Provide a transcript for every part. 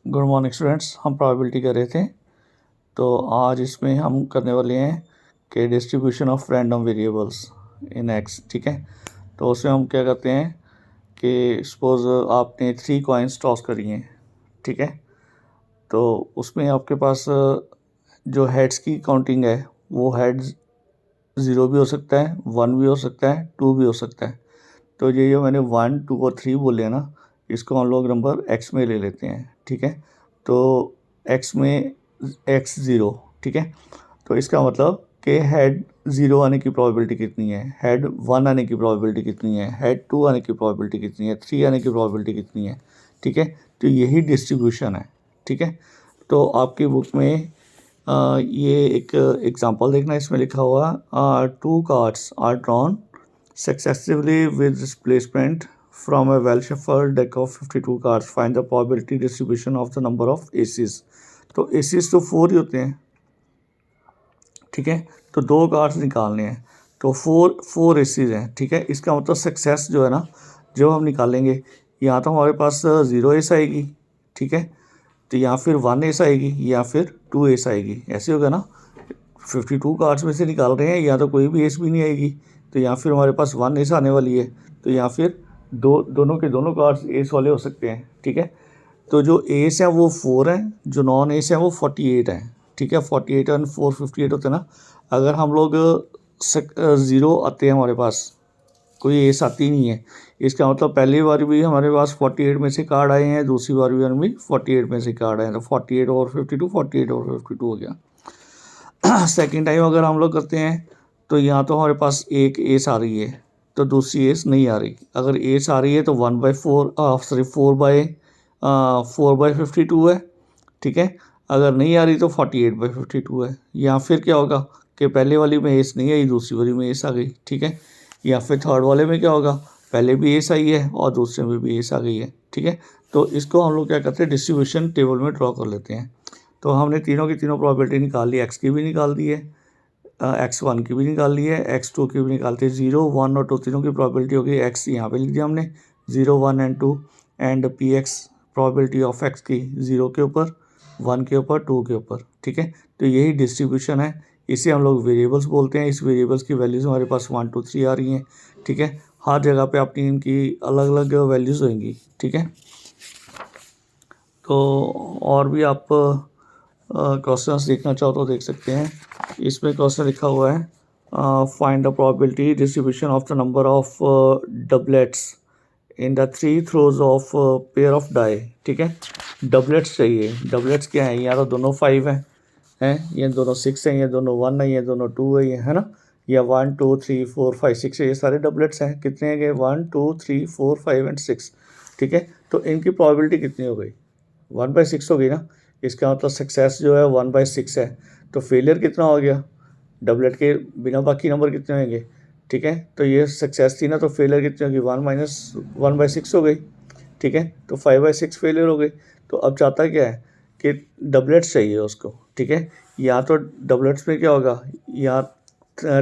Good morning students. हम probability कर रहे थे, तो आज इसमें हम करने वाले हैं कि distribution of random variables in x. ठीक है, तो उसमें हम क्या करते हैं कि सपोज़ आपने 3 कॉइन्स टॉस करी हैं। ठीक है, तो उसमें आपके पास जो हेड्स की काउंटिंग है वो हेड्स 0 भी हो सकता है, 1 भी हो सकता है, 2 भी हो सकता है। तो ये जो मैंने 1, 2 और 3 बोले हैं ना, इसको हम लोग नंबर x में ले लेते हैं। ठीक है, तो x में x 0। ठीक है, तो इसका मतलब कि हेड 0 आने की प्रोबेबिलिटी कितनी है, हेड 1 आने की प्रोबेबिलिटी कितनी है, हेड 2 आने की प्रोबेबिलिटी कितनी है, 3 आने की प्रोबेबिलिटी कितनी है। ठीक है, तो यही डिस्ट्रीब्यूशन है। ठीक है, तो आपकी बुक में ये एक एग्जांपल देखना, इसमें लिखा हुआ 2 cards are drawn successively with displacement from a well-shuffled deck of 52 cards. Find the probability distribution of the number of aces. तो aces तो 4 ही होते हैं। ठीक है, तो 2 कार्ड्स निकालने हैं, तो 4 aces हैं। ठीक है, इसका मतलब सक्सेस जो है ना, जो हम निकालेंगे, या तो हमारे पास 0 एस आएगी। ठीक है, तो या फिर 1 एस आएगी या फिर 2 एस आएगी, ऐसे होगा ना। 52 कार्ड्स में से निकाल रहे हैं, या तो कोई भी एस भी नहीं आएगी, तो या फिर हमारे पास 1 एस आने वाली है, तो या फिर दोनों के दोनों कार्ड्स एस वाले हो सकते हैं। ठीक है, तो जो एस है वो 4 है, जो नॉन एस है वो 48 है। ठीक है, 48 एंड 4 58 होते हैं ना। अगर हम लोग 0 आते हैं, हमारे पास कोई एस आती नहीं है, इसका मतलब पहली बार भी हमारे पास 48 में से कार्ड आए हैं, दूसरी बार भी हमें 48 में से कार्ड आए हैं, तो 48 और 52, 48 और 52 हो गया। सेकेंड टाइम अगर हम लोग करते हैं, तो यहाँ तो हमारे पास एक एस आ रही है, तो दूसरी एस नहीं आ रही। अगर एस आ रही है तो 4/52 है। ठीक है, अगर नहीं आ रही तो 48/52 है। या फिर क्या होगा कि पहले वाली में एस नहीं आई, दूसरी वाली में एस आ गई। ठीक है, या फिर थर्ड वाले में क्या होगा, पहले भी एस आई है और दूसरे में भी एस आ गई है। ठीक है, तो इसको हम लोग क्या करते हैं, डिस्ट्रीब्यूशन टेबल में ड्रॉ कर लेते हैं। तो हमने तीनों की तीनों प्रॉपर्टी निकाल ली, एक्स की भी निकाल दी है, x1 की भी निकाल ली है, x2 की भी निकालते हैं। 0, 1 और 2 तीनों की प्रॉबिलिटी हो गई। x यहाँ पे लिख दिया हमने 0, 1 and 2, and P x probability of x की 0 के ऊपर, 1 के ऊपर, 2 के ऊपर। ठीक है, तो यही डिस्ट्रीब्यूशन है, इसे हम लोग वेरिएबल्स बोलते हैं। इस वेरिएबल्स की वैल्यूज़ हमारे पास 1, 2, 3 आ रही हैं। ठीक है, हर जगह पे अपनी इनकी अलग अलग वैल्यूज़ होंगी। ठीक है, तो और भी आप क्वेश्चंस देखना चाहो तो देख सकते हैं। इसमें क्वेश्चन लिखा हुआ है find the probability distribution of the number of doublets in the 3 throws of pair of die. ठीक है, डबलेट्स चाहिए। डबलेट्स क्या है, या तो दोनों 5 हैं, ये दोनों 6 हैं, ये दोनों 1 है, ये दोनों 2 है, ये है ना, या 1, 2, 3, 4, 5, 6 है, ये सारे डबलेट्स हैं। कितने हैं, 1, 2, 3, 4, 5 एंड 6। ठीक है, तो इनकी प्रोबेबिलिटी कितनी हो गई, 1/6 हो गई ना। इसका मतलब सक्सेस जो है 1/6 है, तो फेलियर कितना हो गया, डबलेट के बिना बाकी नंबर कितने होंगे। ठीक है, तो ये सक्सेस थी ना, तो फेलियर कितनी होगी, 1/6 हो गई। ठीक है, तो 5/6 फेलियर हो गई। तो अब चाहता क्या है कि डबलेट्स चाहिए उसको। ठीक है, या तो डबलेट्स में क्या होगा, या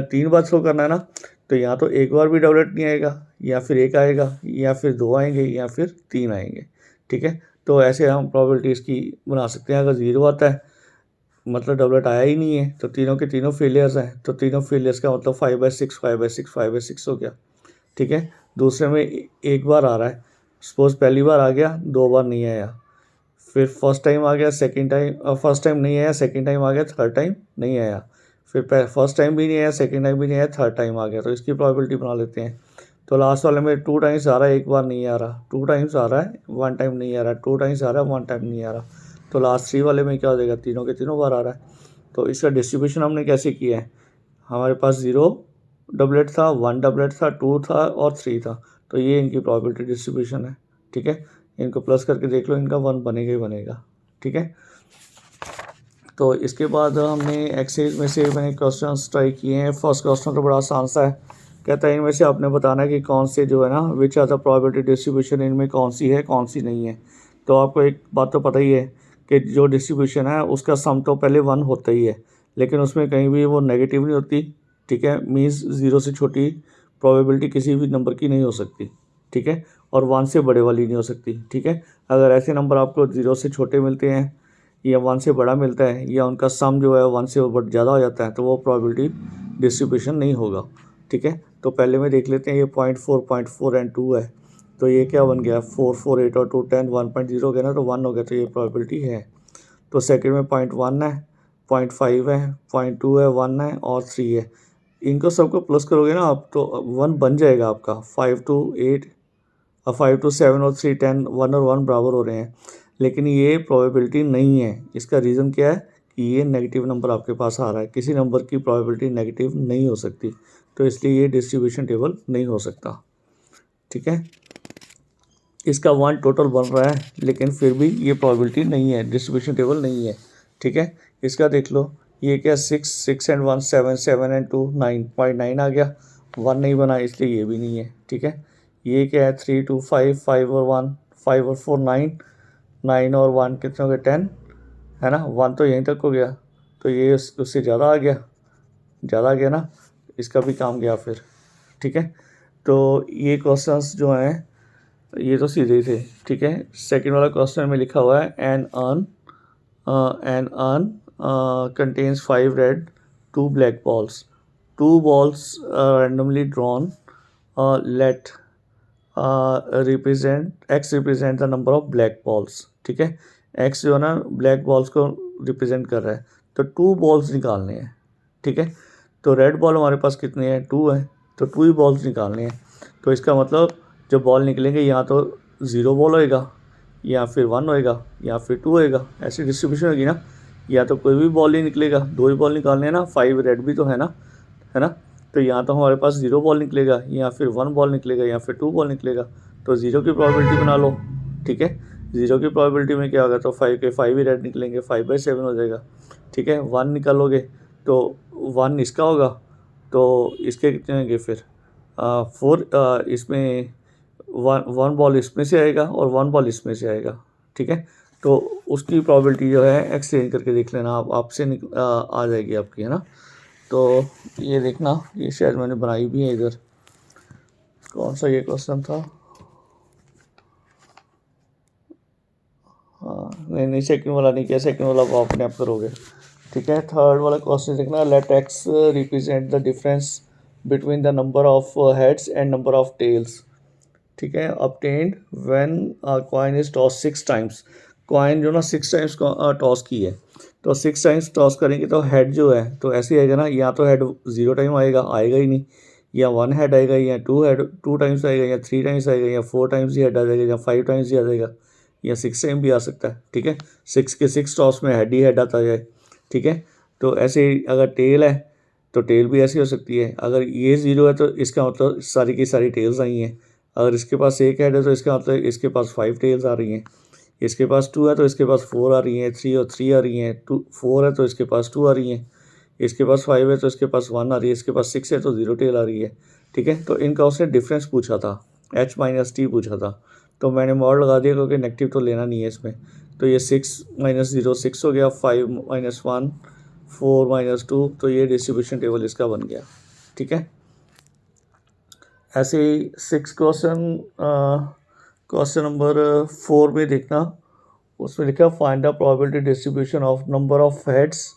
3 बार थ्रो करना है ना, तो या तो एक बार भी डबलेट नहीं आएगा, या फिर एक आएगा, या फिर 2 आएंगे, या फिर 3 आएंगे। ठीक है, तो ऐसे हम प्रोबेबिलिटी इसकी बना सकते हैं। अगर 0 आता है मतलब डबलेट आया ही नहीं है, तो तीनों के तीनों फेलियर्स हैं, तो तीनों फेलियर्स का मतलब 5/6, 5/6, 5/6 हो गया। ठीक है, दूसरे में एक बार आ रहा है, सपोज पहली बार आ गया, 2 बार नहीं आया, फिर फर्स्ट टाइम आ गया, सेकंड टाइम फर्स्ट टाइम नहीं आया, सेकंड टाइम आ गया, थर्ड टाइम नहीं आया, फिर फर्स्ट टाइम भी नहीं आया, सेकंड टाइम भी नहीं आया, थर्ड टाइम आ गया। तो इसकी प्रोबेबिलिटी बना लेते हैं। तो लास्ट वाले में 2 टाइम्स आ रहा है, एक बार नहीं आ रहा, 2 टाइम्स आ रहा है, 1 टाइम नहीं आ रहा, 2 टाइम्स आ रहा है, 1 टाइम नहीं आ रहा। तो लास्ट 3 वाले में क्या हो जाएगा, तीनों के तीनों बार आ रहा है। तो इसका डिस्ट्रीब्यूशन हमने कैसे किया है, हमारे पास 0 डबलेट था, 1 डबलेट था, 2 था और 3 था। तो ये इनकी प्रोबेबिलिटी डिस्ट्रीब्यूशन है। ठीक है, इनको प्लस करके देख लो, इनका 1 बनेगा ही बनेगा। ठीक है, तो इसके बाद हमने एक्सरसाइज में से मैंने क्वेश्चन ट्राई किए हैं। फर्स्ट क्वेश्चन तो बड़ा आसान सा है, कहता है इनमें से आपने बताना है कि कौन से जो है ना, which are the probability distribution, इनमें कौन सी है कौन सी नहीं है। तो आपको एक बात तो पता ही है कि जो डिस्ट्रीब्यूशन है उसका सम तो पहले 1 होता ही है, लेकिन उसमें कहीं भी वो नेगेटिव नहीं होती। ठीक है, मीन्स 0 से छोटी प्रोबेबिलिटी किसी भी नंबर की नहीं हो सकती। ठीक है, और 1 से बड़े वाली नहीं हो सकती। ठीक है, अगर ऐसे नंबर आपको 0 से छोटे मिलते हैं या 1 से बड़ा मिलता है या उनका सम जो है 1 से ज़्यादा हो जाता है तो वो प्रोबेबिलिटी डिस्ट्रीब्यूशन नहीं होगा। ठीक है, तो पहले में देख लेते हैं, ये 0.4 एंड 2 है, तो ये क्या बन गया 4 4 8 और 2 10, 1.0 हो गया ना, तो 1 हो गया, तो ये प्रोबेबिलिटी है। तो सेकंड में 0.1 है, 0.5 है, 0.2 है, 1 है और 3 है। इनको सबको प्लस करोगे ना आप तो 1 बन जाएगा आपका। 5 to 8 और 5 to 7 और 3 10, 1 और 1 बराबर हो रहे हैं, लेकिन ये प्रोबेबिलिटी नहीं है। इसका रीज़न क्या है कि ये नेगेटिव नंबर आपके पास आ रहा है, किसी नंबर की प्रोबेबिलिटी नेगेटिव नहीं हो सकती, तो इसलिए ये डिस्ट्रीब्यूशन टेबल नहीं हो सकता। ठीक है, इसका 1 टोटल बन रहा है लेकिन फिर भी ये प्रोबेबिलिटी नहीं है, डिस्ट्रीब्यूशन टेबल नहीं है। ठीक है, इसका देख लो, ये क्या 6 6 एंड 1 7 7 एंड 2 9, 0.9 आ गया, 1 नहीं बना इसलिए ये भी नहीं है। ठीक है, ये क्या है 3 2 5 5 और 1 5 और 4 9 9 और 1 कितने हो गए 10 है ना, 1 तो यहीं तक हो गया, तो ये उससे ज़्यादा आ गया, ज़्यादा आ गया ना, इसका भी काम गया फिर। ठीक है, तो ये क्वेश्चंस जो हैं ये तो सीधे ही थे। ठीक है, सेकंड वाला क्वेश्चन में लिखा हुआ है an urn contains 5 red 2 black balls, 2 balls randomly drawn, let represent x represent the number of black balls. ठीक है, x जो है ना ब्लैक बॉल्स को रिप्रेजेंट कर रहा है, तो 2 बॉल्स निकालने हैं। ठीक है, तो रेड बॉल हमारे पास कितने हैं 2 है, तो 2 ही बॉल्स निकालने हैं। तो इसका मतलब जो बॉल निकलेंगे या तो 0 बॉल होएगा या फिर 1 होएगा या फिर 2 होएगा, ऐसी डिस्ट्रीब्यूशन होगी ना, या तो कोई भी बॉल नहीं निकलेगा, 2 ही बॉल निकालने हैं ना, 5 रेड भी तो है ना, तो या तो हमारे पास 0 बॉल निकलेगा या फिर 1 बॉल निकलेगा या फिर 2 बॉल निकलेगा, तो 0 की प्रोबेबिलिटी बना लो। ठीक है, 0 की प्रोबेबिलिटी में क्या होगा, तो 5 के 5 ही रेड निकलेंगे, 5/7 हो जाएगा। ठीक है, 1 निकालोगे तो 1 इसका होगा, तो इसके कितने होंगे फिर 4, इसमें 1 बॉल इसमें से आएगा और 1 बॉल इसमें से आएगा। ठीक है, तो उसकी प्रोबेबिलिटी जो है एक्सचेंज करके देख लेना, आप आपसे आ जाएगी आपकी, है ना। तो ये देखना, ये शायद मैंने बनाई भी है इधर, कौन सा ये क्वेश्चन था, हाँ नहीं सेकंड वाला नहीं किया, सेकंड वाला वो अपने आप करोगे। ठीक है, थर्ड वाला क्वेश्चन देखना, let X represent the difference between the number of heads and number of tails. ठीक है, obtained when coin is toss 6 times, coin जो ना 6 टाइम्स टॉस की है, तो 6 टाइम्स टॉस करेंगे तो हेड जो है तो ऐसे ही आएगा ना, या तो हेड 0 टाइम आएगा ही नहीं, या 1 हेड आएगा, या 2 टाइम्स आएगा, या 3 टाइम्स आएगा, या 4 टाइम्स ही हेड आ जाएगा, या 5 टाइम्स ही आ जाएगा, या 6 टाइम भी आ सकता है। ठीक है, 6 के 6 टॉस में हेड ही हेड आता जाए। ठीक है, तो ऐसे ही अगर टेल है तो टेल भी ऐसी हो सकती है, अगर ये 0 है तो इसका मतलब सारी की सारी टेल्स आई हैं, अगर इसके पास एक हेड है तो इसका मतलब इसके पास 5 टेल्स आ रही हैं, इसके पास 2 है तो इसके पास 4 आ रही हैं, 3 और 3 आ रही हैं, 4 है तो इसके पास 2 आ रही हैं, इसके पास 5 है तो इसके पास 1 आ रही है, इसके पास 6 है तो 0 टेल आ रही है। ठीक है, तो इनका उसने डिफरेंस पूछा था, H-T पूछा था, तो मैंने मॉड लगा दिया क्योंकि नेगेटिव तो लेना नहीं है इसमें। तो ये 6 - 0 6 हो गया, 5 - 1 4 - 2, तो ये डिस्ट्रीब्यूशन टेबल इसका बन गया। ठीक है, ऐसे ही 6 क्वेश्चन नंबर 4 में देखना, उसमें लिखा find the probability distribution of number of heads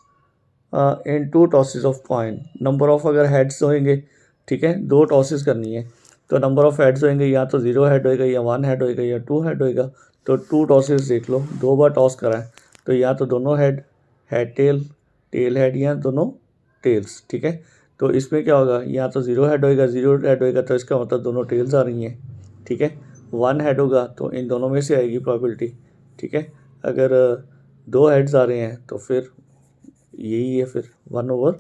in 2 tosses of coin. Number of अगर हेड्स होंगे, ठीक है 2 टॉसेस करनी है, तो नंबर ऑफ हेड्स होंगे या तो 0 हेड होएगा या 1 हेड होएगा या 2 हेड होएगा, तो 2 टॉसेस देख लो, 2 बार टॉस करा है, तो या तो दोनों हेड टेल टेल हेड या दोनों टेल्स। ठीक है, तो इसमें क्या होगा, या तो 0 हेड होएगा, 0 हेड होएगा तो इसका मतलब दोनों टेल्स आ रही हैं। ठीक है, 1 हेड होगा तो इन दोनों में से आएगी प्रोबेबिलिटी। ठीक है, अगर 2 हेड्स आ रहे हैं तो फिर यही है, फिर 1/,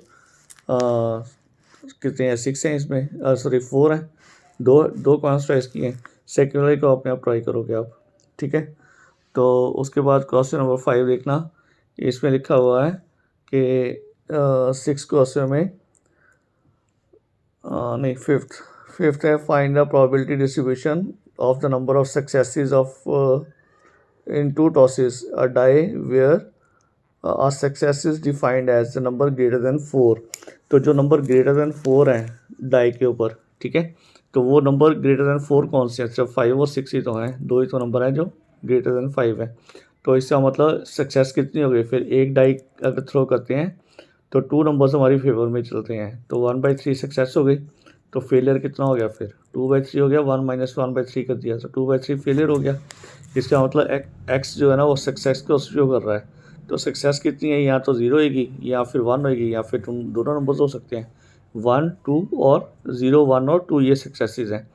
कितने हैं 6 हैं इसमें, सॉरी 4 हैं, दो दो कॉन्स्ट्राइज किए हैं, सेकेंड वाले को अपने आप ट्राई करोगे आप। ठीक है, तो उसके बाद क्वेश्चन नंबर 5 देखना, इसमें लिखा हुआ है कि 6 क्वेश्चन में नहीं फिफ्थ है, find the probability distribution of the number of successes of in 2 tosses a die where are success is defined as the number greater than 4। तो जो नंबर ग्रेटर देन 4 है डाई के ऊपर, ठीक है, तो वो नंबर ग्रेटर दैन 4 कौन से हैं? सिर्फ 5 और 6 ही तो हैं, 2 ही तो नंबर हैं जो ग्रेटर दैन 5 है। तो इसका मतलब सक्सेस कितनी हो गई फिर? एक डाई अगर थ्रो करते हैं तो 2 नंबर्स हमारी फेवर में चलते हैं, तो 1/3 सक्सेस हो गई। तो फेलियर कितना हो गया फिर? 2/3 हो गया, 1 माइनस 1/3 कर दिया तो 2/3 फेलियर हो गया। इसका मतलब एक्स जो है ना वो सक्सेस को शो कर रहा है। तो सक्सेस कितनी है? या तो 0 होगी या फिर 1 होगी या फिर तुम दोनों नंबर्स हो सकते हैं, 1 2 और 0 1 और 2 ये सक्सेसेस हैं।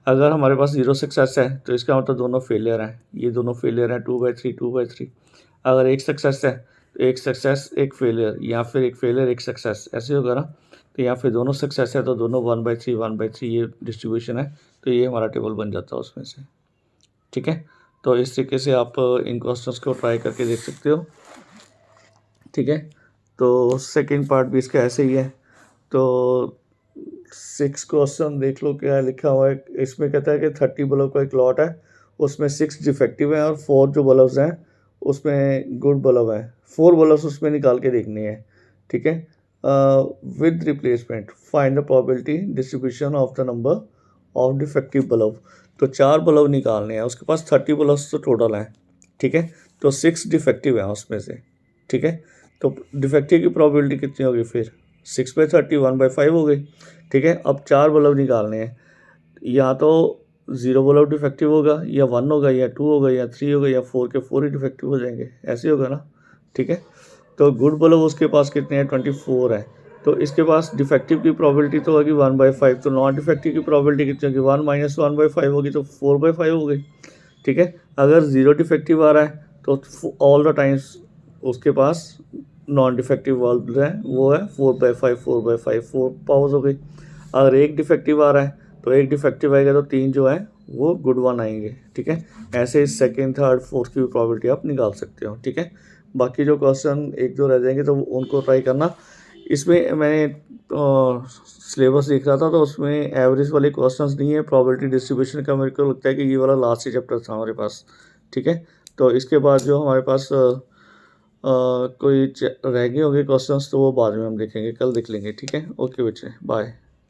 अगर हमारे पास 0 सक्सेस है तो इसका मतलब दोनों फेलियर हैं, ये दोनों फेलियर हैं, 2/3 2/3। अगर एक सक्सेस है तो एक सक्सेस एक फेलियर, या फिर एक फेलियर एक सक्सेस, ऐसे होगा ना। तो यहाँ फिर दोनों सक्सेस है तो दोनों 1/3 1/3 ये डिस्ट्रीब्यूशन है, तो ये हमारा टेबल बन जाता है उसमें से। ठीक है, तो इस तरीके से आप इन क्वेश्चंस को ट्राई करके देख सकते हो। ठीक है, तो सेकंड पार्ट भी इसका ऐसे ही है। तो 6 क्वेश्चन देख लो क्या लिखा हुआ है इसमें। कहता है कि 30 बल्ब का एक लॉट है, उसमें 6 डिफेक्टिव हैं और 4 जो बल्ब्स हैं उसमें गुड बल्ब हैं। 4 बल्ब्स उसमें निकाल के देखने हैं। ठीक है, with replacement find the probability distribution of the number of defective bulb. तो 4 बल्ब निकालने हैं, उसके पास 30 बल्ब्स तो टोटल हैं। ठीक है, तो 6 डिफेक्टिव हैं उसमें से। ठीक है, तो डिफेक्टिव की प्रोबेबिलिटी कितनी होगी फिर? 6/30 1/5 हो गई। ठीक है, अब 4 बल्ब निकालने हैं, या तो 0 बल्ब डिफेक्टिव होगा, या 1 होगा, या 2 होगा, या 3 होगा, या 4 के 4 ही डिफेक्टिव हो जाएंगे, ऐसे होगा ना। ठीक है, तो गुड बल्ब उसके पास कितने हैं? 24 है। तो इसके पास डिफेक्टिव की प्रोबेबिलिटी तो होगी 1/5, तो नॉन डिफेक्टिव की प्रोबेबिलिटी कितनी होगी? 1 माइनस 1/5 होगी, तो 4/5 हो गई। ठीक है, अगर 0 डिफेक्टिव आ रहा है तो ऑल द टाइम्स उसके पास नॉन डिफेक्टिव बल्ब है वो है 4/5 4/5 4 पावर्स हो गई। अगर एक डिफेक्टिव आ रहा है तो एक डिफेक्टिव आएगा तो 3 जो है वो गुड वन आएंगे। ठीक है, ऐसे सेकंड थर्ड फोर्थ की प्रोबेबिलिटी आप निकाल सकते हो। ठीक है, बाकी जो क्वेश्चन एक दो रह जाएंगे तो उनको ट्राई करना। इसमें मैंने सिलेबस देख रहा था तो उसमें एवरेज वाले क्वेश्चंस नहीं है, प्रोबेबिलिटी डिस्ट्रीब्यूशन का मेरे को लगता है कि ये वाला लास्ट ही चैप्टर था हमारे पास। ठीक है, तो इसके बाद जो हमारे पास कोई रह गए होंगे क्वेश्चंस तो वो बाद में हम देखेंगे, कल देख लेंगे। ठीक है, ओके बच्चे, बाय।